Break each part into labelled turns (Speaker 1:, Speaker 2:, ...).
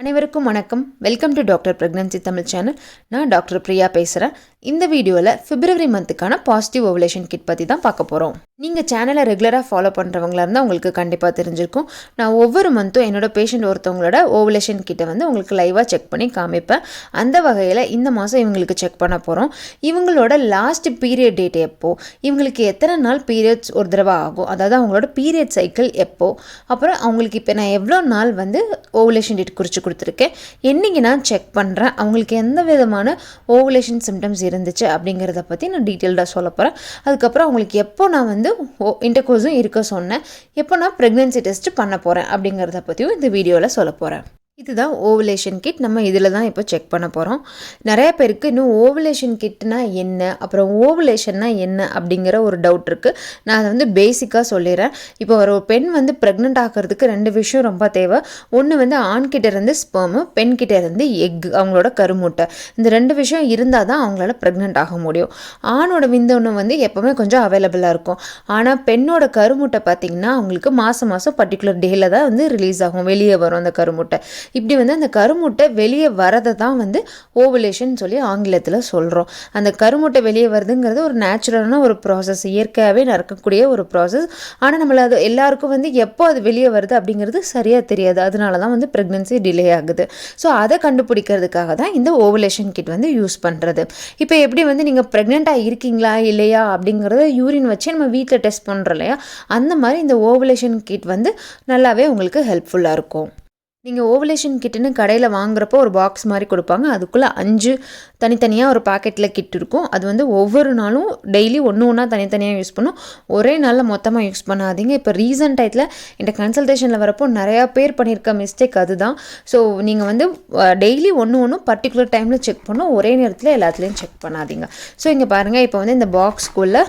Speaker 1: அனைவருக்கும் வணக்கம். Welcome to doctor pregnancy Tamil channel. நான் டாக்டர் பிரியா பேசுகிறேன். இந்த வீடியோவில் பிப்ரவரி மந்த்துக்கான பாசிட்டிவ் ஓவலேஷன் கிட் பற்றி தான் பார்க்க போகிறோம். நீங்கள் சேனலை ரெகுலராக ஃபாலோ பண்ணுறவங்களா இருந்தால் உங்களுக்கு கண்டிப்பாக தெரிஞ்சிருக்கும். நான் ஒவ்வொரு மந்த்தும் என்னோட பேஷண்ட் ஒருத்தவங்களோட ஓவலேஷன் கிட்டை உங்களுக்கு லைவாக செக் பண்ணி காமிப்பேன். அந்த வகையில் இந்த மாதம் இவங்களுக்கு செக் பண்ண போகிறோம். இவங்களோட லாஸ்ட் பீரியட் டேட் எப்போ, இவங்களுக்கு எத்தனை நாள் பீரியட்ஸ் ஒரு தடவை ஆகும், அதாவது அவங்களோட பீரியட் சைக்கிள் எப்போ, அப்புறம் அவங்களுக்கு இப்போ நான் எவ்வளோ நாள் ஓவலேஷன் டேட் குறித்து கொடுத்துருக்கேன், என்றைக்கு நான் செக் பண்ணுறேன், அவங்களுக்கு எந்த விதமான ஓவலேஷன் சிம்டம்ஸ் இருந்துச்சு அப்படிங்கிறத பற்றி நான் டீட்டெயில்டாக சொல்ல போகிறேன். அதுக்கப்புறம் அவங்களுக்கு எப்போ நான் இன்டர்கோர்ஸும் இருக்க சொன்னேன், எப்போ நான் ப்ரெக்னென்சி டெஸ்ட் பண்ண போகிறேன் அப்படிங்கிறத பற்றியும் இந்த வீடியோவில் சொல்ல போகிறேன். இதுதான் ஓவலேஷன் கிட். நம்ம இதில் தான் இப்போ செக் பண்ண போகிறோம். நிறைய பேருக்கு இன்னும் ஓவலேஷன் கிட்னா என்ன, அப்புறம் ஓவலேஷன்னா என்ன அப்படிங்கிற ஒரு டவுட் இருக்குது. நான் அதை பேசிக்காக சொல்லிடுறேன். இப்போ ஒரு பெண் ப்ரெக்னென்ட் ஆகிறதுக்கு ரெண்டு விஷயம் ரொம்ப தேவை. ஒன்று ஆண்கிட்ட இருந்து ஸ்பெர்மு, பெண்கிட்ட இருந்து எக், அவங்களோட கருமுட்டை. இந்த ரெண்டு விஷயம் இருந்தால் தான் அவங்களால ப்ரெக்னென்ட் ஆக முடியும். ஆணோட விந்தணு எப்போவுமே கொஞ்சம் அவைலபிளாக இருக்கும். ஆனால் பெண்ணோட கருமுட்டை பார்த்திங்கன்னா அவங்களுக்கு மாதம் பர்டிகுலர் டேயில் தான் ரிலீஸ் ஆகும், வெளியே வரும் அந்த கருமுட்டை. இப்படி அந்த கருமுட்டை வெளியே வரதை தான் ஓவலேஷன் சொல்லி ஆங்கிலத்தில் சொல்கிறோம். அந்த கருமுட்டை வெளியே வருதுங்கிறது ஒரு நேச்சுரலான ஒரு ப்ராசஸ், இயற்கையாகவே நடக்கக்கூடிய ஒரு ப்ராசஸ். ஆனால் நம்மள அது எல்லாருக்கும் எப்போ அது வெளியே வருது அப்படிங்கிறது சரியாக தெரியாது. அதனால தான் ப்ரெக்னென்சி டிலே ஆகுது. ஸோ அதை கண்டுபிடிக்கிறதுக்காக தான் இந்த ஓவலேஷன் கிட் யூஸ் பண்ணுறது. இப்போ எப்படி நீங்கள் ப்ரெக்னெண்ட்டாக இருக்கீங்களா இல்லையா அப்படிங்கிறத யூரின் வச்சு நம்ம வீட்டில் டெஸ்ட் பண்ணுறோம் இல்லையா, அந்த மாதிரி இந்த ஓவலேஷன் கிட் நல்லாவே உங்களுக்கு ஹெல்ப்ஃபுல்லாக இருக்கும். நீங்கள் ஓவலேஷன் கிட்டுன்னு கடையில் வாங்குறப்போ ஒரு பாக்ஸ் மாதிரி கொடுப்பாங்க. அதுக்குள்ளே 5 தனித்தனியாக ஒரு பாக்கெட்டில் கிட் இருக்கும். அது ஒவ்வொரு நாளும் டெய்லி ஒன்றா தனித்தனியாக யூஸ் பண்ணும். ஒரே நாளில் மொத்தமாக யூஸ் பண்ணாதீங்க. இப்போ ரீசன்ட் டயத்தில் இந்த கன்சல்டேஷனில் வரப்போ நிறையா பேர் பண்ணியிருக்க மிஸ்டேக் அதுதான். ஸோ நீங்கள் டெய்லி ஒன்று பர்டிகுலர் டைமில் செக் பண்ணணும், ஒரே நேரத்தில் எல்லாத்துலேயும் செக் பண்ணாதீங்க. ஸோ இங்கே பாருங்கள், இப்போ இந்த பாக்ஸ்குள்ளே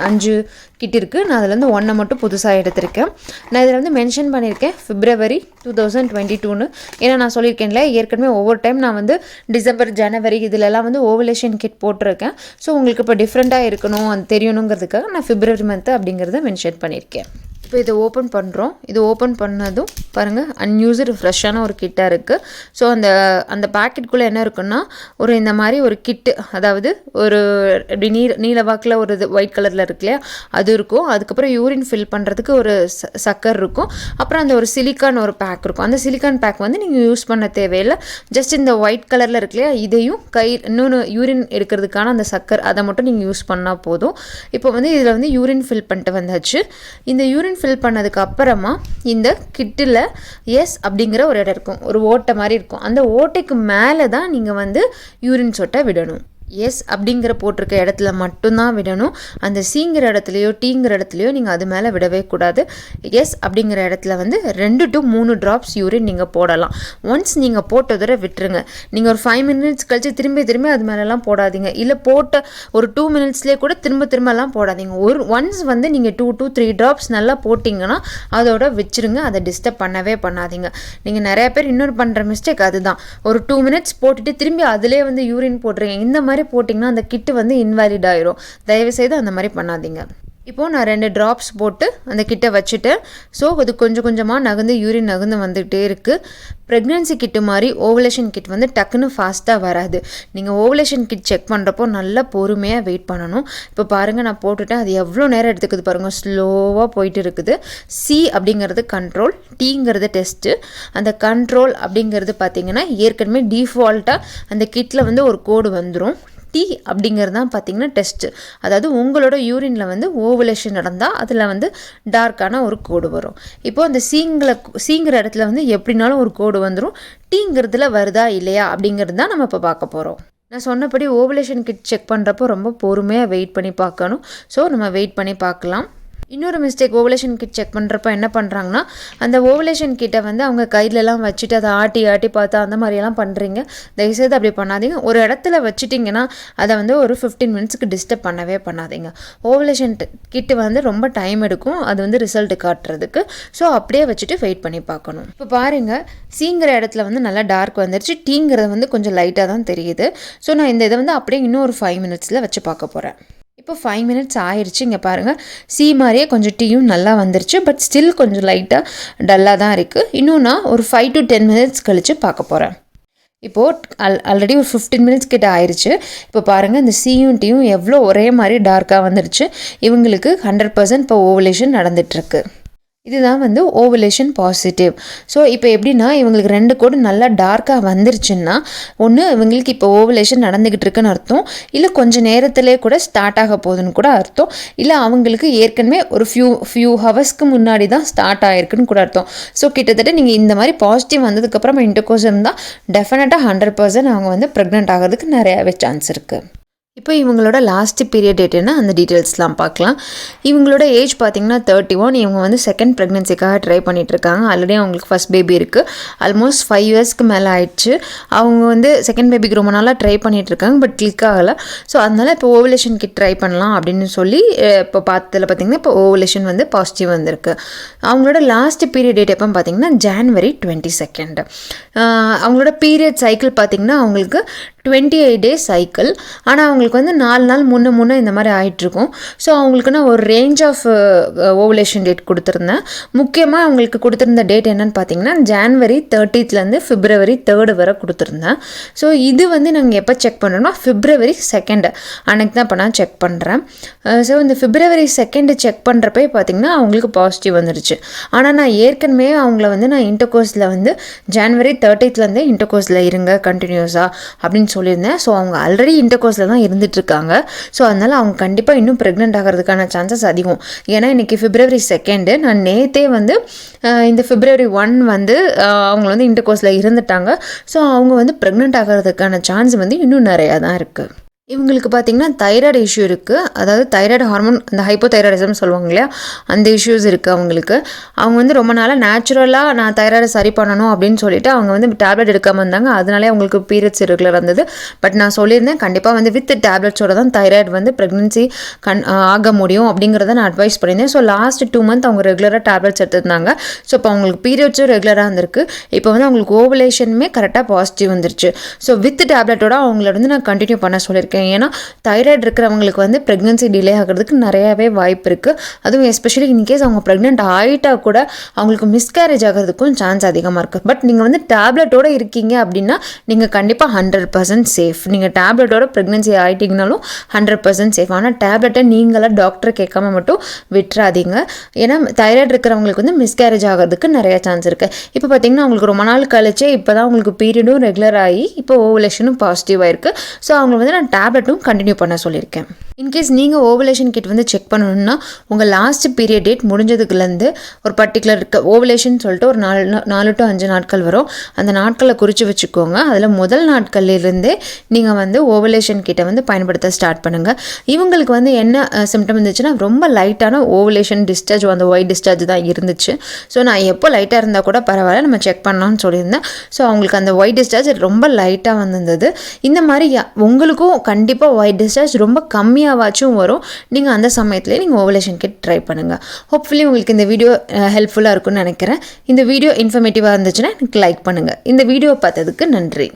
Speaker 1: 5 கிட் இருக்குது. நான் அதில் 1 மட்டும் புதுசாக எடுத்திருக்கேன். நான் இதில் மென்ஷன் பண்ணியிருக்கேன் February 2022ன்னு. ஏன்னா நான் சொல்லியிருக்கேன்ல, ஏற்கனவே ஒவ்வொரு டைம் நான் டிசம்பர், ஜனவரி இதிலெல்லாம் ஓவலேஷன் கிட் போட்டிருக்கேன். ஸோ உங்களுக்கு இப்போ டிஃப்ரெண்ட்டாக இருக்கணும், அது தெரியணுங்கிறதுக்காக நான் February மந்த் அப்படிங்கிறத மென்ஷன் பண்ணியிருக்கேன். இப்போ இதை ஓப்பன் பண்ணுறோம். இது ஓப்பன் பண்ணதும் பாருங்கள், அன்யூஸ்டு ஃப்ரெஷ்ஷான ஒரு கிட்டாக இருக்குது. ஸோ அந்த பேக்கெட்டுக்குள்ளே என்ன இருக்குன்னா, ஒரு இந்த மாதிரி ஒரு கிட்டு, அதாவது ஒரு இப்படி நீல வாக்கில் ஒரு ஒயிட் கலரில் இருக்கு இல்லையா, அது இருக்கும். அதுக்கப்புறம் யூரின் ஃபில் பண்ணுறதுக்கு ஒரு சக்கர் இருக்கும். அப்புறம் அந்த ஒரு சிலிக்கான் ஒரு பேக் இருக்கும். அந்த சிலிக்கான் பேக் நீங்கள் யூஸ் பண்ண தேவையில்லை. ஜஸ்ட் இந்த ஒயிட் கலரில் இருக்கு இல்லையா, இதையும் இன்னொன்று யூரின் எடுக்கிறதுக்கான அந்த சக்கர், அதை மட்டும் நீங்கள் யூஸ் பண்ணால் போதும். இப்போ இதில் யூரின் ஃபில் பண்ணிட்டு வந்தாச்சு. இந்த யூரின் ஃபில் பண்ணதுக்கு அப்புறமா இந்த கிட்டில் எஸ் அப்படிங்கிற ஒரு இடம் இருக்கும், ஒரு ஓட்டை மாதிரி இருக்கும். அந்த ஓட்டைக்கு மேலே தான் நீங்கள் யூரின் சொட்டை விடணும். எஸ் அப்படிங்கிற போட்டிருக்க இடத்துல மட்டும்தான் விடணும். அந்த சிங்கிற இடத்துலையோ டீங்கிற இடத்துலையோ நீங்கள் அது மேலே விடவே கூடாது. எஸ் அப்படிங்கிற இடத்துல 2 to 3 ட்ராப்ஸ் யூரின் நீங்கள் போடலாம். ஒன்ஸ் நீங்கள் போட்டதோட விட்டுருங்க. நீங்கள் ஒரு 5 மினிட்ஸ் கழிச்சு திரும்பி அது மேலெலாம் போடாதீங்க. இல்லை போட்ட ஒரு 2 மினிட்ஸ்லேயே கூட திரும்பலாம் போடாதீங்க. ஒன்ஸ் நீங்கள் 2 to 3 ட்ராப்ஸ் நல்லா போட்டிங்கன்னா அதோட வச்சுருங்க. அதை டிஸ்டர்ப் பண்ணவே பண்ணாதீங்க. நீங்கள் நிறைய பேர் இன்னொரு பண்ணுற மிஸ்டேக் அதுதான். ஒரு 2 மினிட்ஸ் போட்டுட்டு திரும்பி அதிலே யூரின் போடுறீங்க. இந்த மாதிரி போட்டிங்கன்னா அந்த கிட்டு இன்வாலிட் ஆயிரும். தயவுசெய்து அந்த மாதிரி பண்ணாதீங்க. இப்போது நான் 2 ட்ராப்ஸ் போட்டு அந்த கிட்டை வச்சுட்டேன். ஸோ அது கொஞ்சம் கொஞ்சமாக யூரின் நகர்ந்து வந்துகிட்டே இருக்குது. ப்ரெக்னென்சி கிட்டு மாதிரி ஓவலேஷன் கிட் டக்குன்னு ஃபாஸ்ட்டாக வராது. நீங்கள் ஓவலேஷன் கிட் செக் பண்ணுறப்போ நல்லா பொறுமையாக வெயிட் பண்ணணும். இப்போ பாருங்கள், நான் போட்டுட்டேன். அது எவ்வளோ நேரம் எடுத்துக்குது பாருங்கள், ஸ்லோவாக போயிட்டு இருக்குது. சி அப்படிங்கிறது கண்ட்ரோல், டீங்கிறது டெஸ்ட்டு. அந்த கண்ட்ரோல் அப்படிங்கிறது பார்த்திங்கன்னா ஏற்கனவே டிஃபால்ட்டாக அந்த கிட்டில் ஒரு கோடு வந்துடும். டி அப்படிங்கிறது தான் பார்த்திங்கன்னா டெஸ்ட்டு. அதாவது உங்களோட யூரினில் ஓவலேஷன் நடந்தால் அதில் டார்க்கான ஒரு கோடு வரும். இப்போது அந்த சீங்கிற இடத்துல எப்படினாலும் ஒரு கோடு வந்துடும். டீங்கிறதுல வருதா இல்லையா அப்படிங்கிறது தான் நம்ம இப்போ பார்க்க போகிறோம். நான் சொன்னபடி ஓவலேஷன் கிட் செக் பண்ணுறப்போ ரொம்ப பொறுமையாக வெயிட் பண்ணி பார்க்கணும். ஸோ நம்ம வெயிட் பண்ணி பார்க்கலாம். இன்னொரு மிஸ்டேக், ஓவலேஷன் கிட் செக் பண்ணுறப்ப என்ன பண்ணுறாங்கன்னா, அந்த ஓவலேஷன் கிட்டை அவங்க கையிலலாம் வச்சுட்டு அதை ஆட்டி பார்த்தா அந்த மாதிரியெல்லாம் பண்ணுறீங்க. தயவுசெய்து அப்படி பண்ணாதீங்க. ஒரு இடத்துல வச்சுட்டிங்கன்னா அதை ஒரு 15 மினிட்ஸ்க்கு டிஸ்டர்ப் பண்ணவே பண்ணாதீங்க. ஓவலேஷன் கிட்டு ரொம்ப டைம் எடுக்கும் அது ரிசல்ட் காட்டுறதுக்கு. ஸோ அப்படியே வச்சுட்டு வெயிட் பண்ணி பார்க்கணும். இப்போ பாருங்கள், சீங்கிற இடத்துல நல்லா டார்க் வந்துருச்சு. டீங்கிறது கொஞ்சம் லைட்டாக தான் தெரியுது. ஸோ நான் இந்த இதை அப்படியே இன்னும் ஒரு 5 மினிட்ஸில் வச்சு பார்க்க போகிறேன். இப்போ 5 மினிட்ஸ் ஆயிடுச்சு. இங்கே பாருங்கள், மாதிரியே கொஞ்சம் டீயும் நல்லா வந்துருச்சு. பட் ஸ்டில் கொஞ்சம் லைட்டாக டல்லாக தான் இருக்குது. இன்னும் நான் ஒரு 5 to 10 மினிட்ஸ் கழித்து பார்க்க போகிறேன். இப்போது ஆல்ரெடி ஒரு 15 மினிட்ஸ் கிட்ட ஆயிடுச்சு. இப்போ பாருங்கள், இந்த சியும் டீயும் எவ்வளோ ஒரே மாதிரி டார்க்காக வந்துருச்சு. இவங்களுக்கு 100% இப்போ ஓவலேஷன் நடந்துகிட்ருக்கு. இதுதான் வந்து ஓவலேஷன் பாசிட்டிவ். ஸோ இப்போ எப்படின்னா, இவங்களுக்கு 2 கோடு நல்லா டார்க்காக வந்துருச்சுன்னா, ஒன்று இவங்களுக்கு இப்போ ஓவலேஷன் நடந்துக்கிட்டு இருக்குன்னு அர்த்தம், இல்லை கொஞ்சம் நேரத்திலே கூட ஸ்டார்ட் ஆக போகுதுன்னு கூட அர்த்தம், இல்லை அவங்களுக்கு ஏற்கனவே ஒரு ஃபியூ ஹவர்ஸ்க்கு முன்னாடி தான் ஸ்டார்ட் ஆகிருக்குன்னு கூட அர்த்தம். ஸோ கிட்டத்தட்ட நீங்கள் இந்த மாதிரி பாசிட்டிவ் வந்ததுக்கப்புறம் இன்டர்கோர்ஸ் இருந்தால் டெஃபினட்டாக 100% அவங்க வந்து ப்ரெக்னென்ட் ஆகிறதுக்கு நிறையாவே சான்ஸ் இருக்குது. இப்போ இவங்களோட லாஸ்ட் பீரியட் டேட் என்ன, அந்த டீட்டெயில்ஸ்லாம் பார்க்கலாம். இவங்களோட ஏஜ் பார்த்திங்கன்னா 31. இவங்க வந்து செகண்ட் ப்ரெக்னென்சிக்காக ட்ரை பண்ணிகிட்ருக்காங்க. ஆல்ரெடி அவங்களுக்கு ஃபஸ்ட் பேபி இருக்குது. ஆல்மோஸ்ட் 5 இயர்ஸ்க்கு மேலே ஆயிடுச்சு. அவங்க வந்து செகண்ட் பேபிக்கு ரொம்ப நாளாக ட்ரை பண்ணிகிட்ருக்காங்க, பட் கிளிக் ஆகலை. ஸோ அதனால் இப்போ ஓவலேஷன் கிட் ட்ரை பண்ணலாம் அப்படின்னு சொல்லி இப்போ பார்த்ததில் பார்த்திங்கன்னா இப்போ ஓவலேஷன் வந்து பாசிட்டிவ் வந்திருக்கு. அவங்களோட லாஸ்ட் பீரியட் டேட் எப்போ பார்த்திங்கன்னா January 22. அவங்களோட பீரியட் சைக்கிள் பார்த்திங்கன்னா அவங்களுக்கு 28 days சைக்கிள். ஆனால் அவங்களுக்கு வந்து 4 நாள் முன்ன இந்த மாதிரி ஆகிட்ருக்கும். ஸோ அவங்களுக்கு நான் ஒரு ரேஞ்ச் ஆஃப் ஓவலேஷன் டேட் கொடுத்துருந்தேன். முக்கியமாக அவங்களுக்கு கொடுத்துருந்த டேட் என்னென்னு பார்த்தீங்கன்னா January 30th February 3rd வரை கொடுத்துருந்தேன். ஸோ இது வந்து நாங்கள் எப்போ செக் பண்ணுறோம்னா February 2nd அன்றைக்கு தான் இப்போ நான் செக் பண்ணுறேன். ஸோ இந்த February 2nd செக் பண்ணுறப்பே பார்த்திங்கன்னா அவங்களுக்கு பாசிட்டிவ் வந்துருச்சு. ஆனால் நான் ஏற்கனவே அவங்கள வந்து நான் இன்டர்கோர்ஸில் வந்து January 30th இன்டர்கோர்ஸில் இருங்க கண்டினியூஸாக அப்படின்னு சொல்லியிருந்தேன். ஸோ அவங்க ஆல்ரெடி இன்டர்கோர்ஸில் தான் இருந்துகிட்ருக்காங்க. ஸோ அதனால் அவங்க கண்டிப்பாக இன்னும் ப்ரெக்னென்ட் ஆகிறதுக்கான சான்சஸ் அதிகம். ஏன்னா இன்றைக்கி February 2, நான் நேற்றே வந்து இந்த February 1 வந்து அவங்க வந்து இன்டர்கோர்ஸில் இருந்துட்டாங்க. ஸோ அவங்க வந்து ப்ரெக்னென்ட் ஆகிறதுக்கான சான்ஸ் வந்து இன்னும் நிறையா தான் இருக்குது. இவங்களுக்கு பார்த்திங்கன்னா தைராய்டு இஷ்யூ இருக்குது. அதாவது தைராய்டு ஹார்மோன், அந்த ஹைப்போதைராய்டிசம் சொல்லுவாங்க இல்லையா, அந்த இஷ்யூஸ் இருக்குது அவங்களுக்கு. அவங்க வந்து ரொம்ப நாளாக நேச்சுரலாக நான் தைராய்டை சரி பண்ணணும் அப்படின்னு சொல்லிட்டு அவங்க வந்து டேப்லெட் எடுக்காமல் இருந்தாங்க. அதனாலே அவங்களுக்கு பீரியட்ஸ் ரெகுலர் இருந்தது. பட் நான் சொல்லியிருந்தேன் கண்டிப்பாக வந்து வித் டேப்லெட்ஸோட தான் தைராய்டு வந்து ப்ரெக்னென்சி ஆக முடியும் அப்படிங்கிறத நான் அட்வைஸ் பண்ணியிருந்தேன். ஸோ லாஸ்ட் 2 months அவங்க ரெகுலராக டேப்லெட்ஸ் எடுத்துருந்தாங்க. ஸோ இப்போ அவங்களுக்கு பீரியட்ஸும் ரெகுலராக இருந்திருக்கு. இப்போ வந்து அவங்களுக்கு ஓவலேஷனுமே கரெக்டாக பாசிட்டிவ் வந்துருச்சு. ஸோ வித் டேப்லெட்டோட அவங்கள வந்து நான் கண்டினியூ பண்ண சொல்லியிருக்கேன். ஏன்னா தைராய்டு இருக்கிறவங்களுக்கு வந்து ப்ரெக்னென்சி டிலே ஆகிறதுக்கு நிறையாவே வாய்ப்பு இருக்குது. அதுவும் எஸ்பெஷலி இன்கேஸ் அவங்க ப்ரெக்னென்ட் ஆகிட்டா கூட அவங்களுக்கு மிஸ்கேரேஜ் ஆகிறதுக்கும் சான்ஸ் அதிகமாக இருக்குது. பட் நீங்கள் வந்து டேப்லெட்டோடு இருக்கீங்க அப்படின்னா நீங்கள் கண்டிப்பாக 100% சேஃப். நீங்கள் டேப்லெட்டோட ப்ரெக்னென்சி ஆகிட்டிங்கனாலும் 100% சேஃப். ஆனால் டேப்லெட்டை நீங்களாக டாக்டரை கேட்காம மட்டும் விட்டுறாதீங்க. ஏன்னா தைராய்டு இருக்கிறவங்களுக்கு வந்து மிஸ்கேரேஜ் ஆகிறதுக்கு நிறைய சான்ஸ் இருக்குது. இப்போ பார்த்திங்கன்னா அவங்களுக்கு ரொம்ப நாள் கழிச்சே இப்போ தான் அவங்களுக்கு பீரியடும் ரெகுலர் ஆகி இப்போ ஓவலேஷனும் பாசிட்டிவாக இருக்குது. ஸோ அவங்க வந்து நான் டேப்லெட்டும் கண்டினியூ பண்ண சொல்லியிருக்கேன். இன்கேஸ் நீங்கள் ஓவலேஷன் கிட் வந்து செக் பண்ணணுன்னா உங்கள் லாஸ்ட் பீரியட் டேட் முடிஞ்சதுக்குலேருந்து ஒரு பர்டிகுலர் ஓவலேஷன் சொல்லிட்டு ஒரு 4 to 5 நாட்கள் வரும். அந்த நாட்களை குறித்து வச்சுக்கோங்க. அதில் முதல் நாட்கள்லேருந்தே நீங்கள் வந்து ஓவலேஷன் கிட்டை வந்து பயன்படுத்த ஸ்டார்ட் பண்ணுங்கள். இவங்களுக்கு வந்து என்ன சிம்டம் இருந்துச்சுன்னா ரொம்ப லைட்டான ஓவலேஷன் டிஸ்சார்ஜ், அந்த ஒயிட் டிஸ்சார்ஜ் தான் இருந்துச்சு. ஸோ நான் எப்போ லைட்டாக இருந்தால் கூட பரவாயில்ல, நம்ம செக் பண்ணலாம்னு சொல்லியிருந்தேன். ஸோ அவங்களுக்கு அந்த ஒயிட் டிஸ்சார்ஜ் ரொம்ப லைட்டாக வந்திருந்தது. இந்த மாதிரி உங்களுக்கும் கண்டிப்பாக ஒயிட் டிஸ்சார்ஜ் ரொம்ப கம்மியாகவாச்சும் வரும். நீங்கள் அந்த சமயத்துலேயே நீங்கள் ஓவலேஷன் கிட் ட்ரை பண்ணுங்கள். ஹோப்ஃபுல்லி உங்களுக்கு இந்த வீடியோ ஹெல்ப்ஃபுல்லாக இருக்கும்னு நினைக்கிறேன். இந்த வீடியோ இன்ஃபர்மேட்டிவாக இருந்துச்சுன்னா எனக்கு லைக் பண்ணுங்கள். இந்த வீடியோ பார்த்ததுக்கு நன்றி.